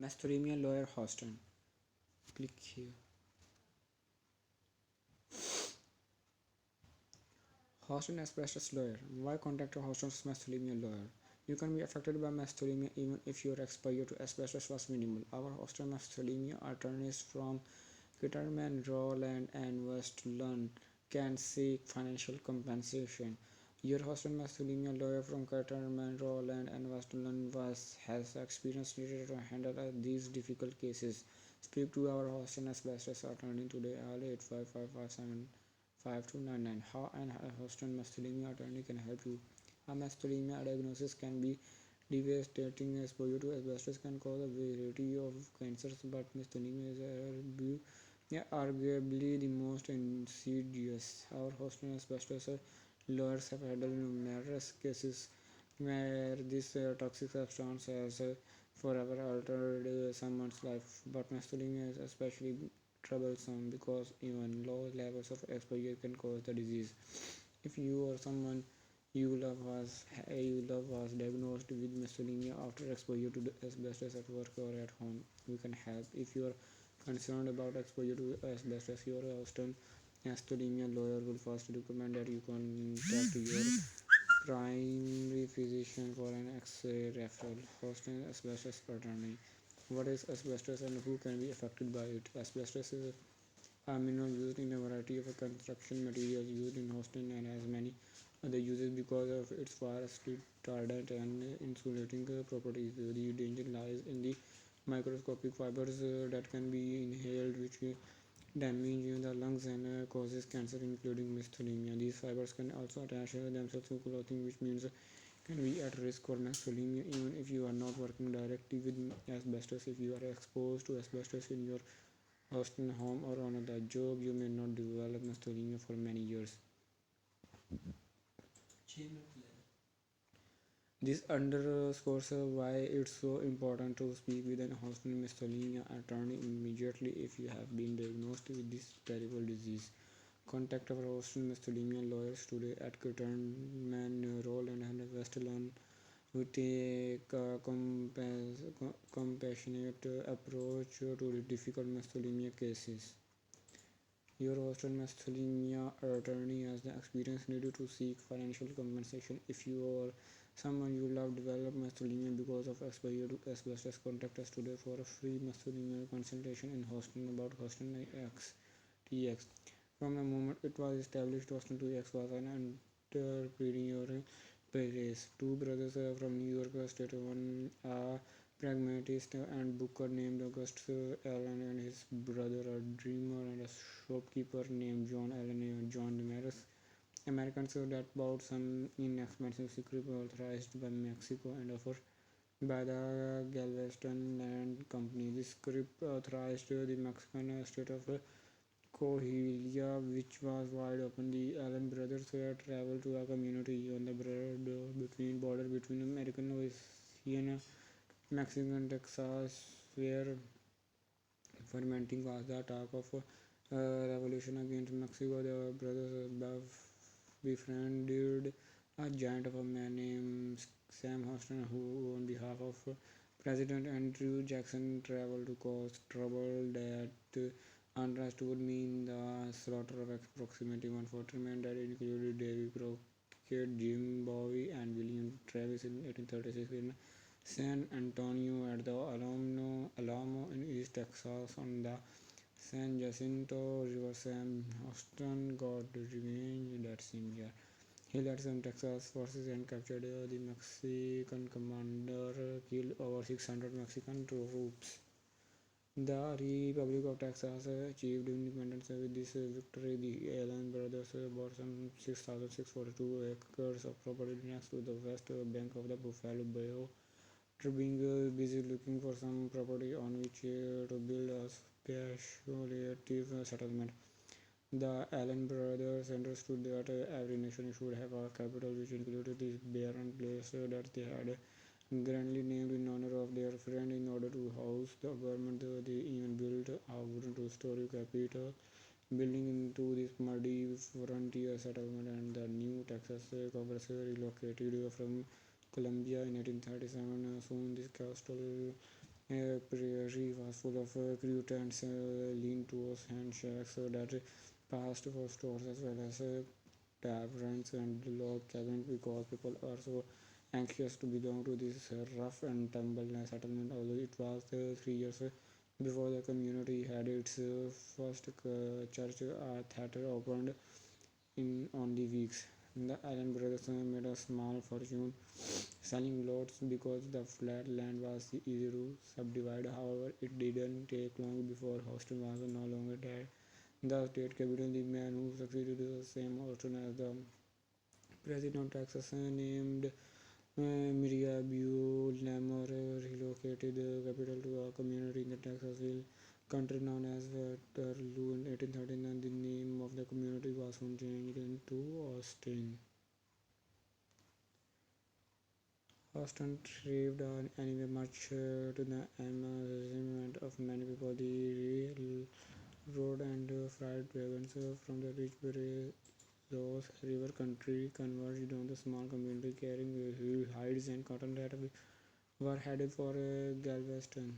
Mesothelioma lawyer Houston. Click here. Houston asbestos lawyer. Why contact a Houston's mesothelioma lawyer? You can be affected by mesothelioma even if your exposure to asbestos was minimal. Our Houston mesothelioma attorneys from Kitterman, Rowland, and West Lund can seek financial compensation. Your Houston mesothelioma lawyer from Kitterman, Rowland, and West Lund has experience needed to handle these difficult cases. Speak to our Houston asbestos attorney today at 855-575-5299. How an Houston mesothelioma attorney can help you. A mesothelioma diagnosis can be devastating. Exposure to asbestos can cause a variety of cancers, but mesothelioma is arguably the most insidious. Our Houston asbestos lawyers have handled numerous cases where this toxic substance has forever altered someone's life, but mesothelioma is especially troublesome because even low levels of exposure can cause the disease. If you or someone you love was diagnosed with mesothelioma after exposure to the asbestos at work or at home, we can help. If you are concerned about exposure to asbestos, your Houston mesothelioma lawyer will first recommend that you contact your primary physician for an X-ray referral. Houston asbestos attorney. What is asbestos and who can be affected by it? Asbestos is a mineral used in a variety of construction materials used in Houston and has many other uses because of its fire retardant and insulating properties. The danger lies in the microscopic fibers that can be inhaled, which damage the lungs and causes cancer, including mesothelioma. These fibers can also attach themselves to clothing, which means can be at risk for mesothelioma even if you are not working directly with asbestos. If you are exposed to asbestos in your Houston home or on the job, you may not develop mesothelioma for many years. This underscores why it's so important to speak with an Houston mesothelioma attorney immediately if you have been diagnosed with this terrible disease. Contact our Houston mesothelioma lawyers today at Kitterman, Rowland, and Westland. We take a compassionate approach to the difficult mesothelioma cases. Your Houston mesothelioma attorney has the experience needed to seek financial compensation. If you or someone you love develop mesothelioma because of exposure to asbestos, contact us today for a free mesothelioma consultation in Houston about Houston TX. From the moment it was established, Houston TX was an entrepreneurial place. Two brothers from New York State, one a pragmatist and booker named August Allen, and his brother, a dreamer and a shopkeeper named John Allen and John Damaris. Americans that bought some inexpensive scrip authorized by Mexico and offered by the Galveston Land Company. This scrip authorized the Mexican state of Coahuila, which was wide open. The Allen brothers traveled to a community on the border between American Louisiana, Mexican Texas, where fermenting was the talk of revolution against Mexico. The brothers befriended a giant of a man named Sam Houston, who, on behalf of President Andrew Jackson, traveled to cause trouble. That unrest would mean the slaughter of approximately 140 men that included Davy Crockett, Jim Bowie, and William Travis in 1836 in San Antonio at the Alamo in East Texas on the San Jacinto River. Sam Houston got revenge that same year. He led some Texas forces and captured the Mexican commander, killed over 600 Mexican troops. The Republic of Texas achieved independence with this victory. The Allen brothers bought some 6,642 acres of property next to the west bank of the Buffalo Bayou. After being busy looking for some property on which to build a speculative settlement, the Allen brothers understood that every nation should have a capital, which included this barren place that they had grandly named in honor of their friend. In order to house the government, they even built a wooden two-story capitol building into this muddy frontier settlement, and the new Texas Congress relocated from Columbia in 1837. Soon this castle prairie was full of crew tents, lean-tos, and shacks that passed for stores as well as taverns and log cabins because people are so anxious to belong to this rough and tumble settlement. Although it was 3 years before the community had its first church theater opened in only weeks. The Allen brothers made a small fortune selling lots because the flat land was easy to subdivide. However, it didn't take long before Houston was no longer dead. The state capital, the man who succeeded the same Houston as the president of Texas, named Miriam Lamar, relocated the capital to a community in the Texasville country known as Waterloo in 1839. The name of the community was soon changed into Austin. Austin thrived on anyway, much to the amusement of many people. The railroad and freight wagons from the rich Brazos River country converged on the small community, carrying hides and cotton that were headed for Galveston.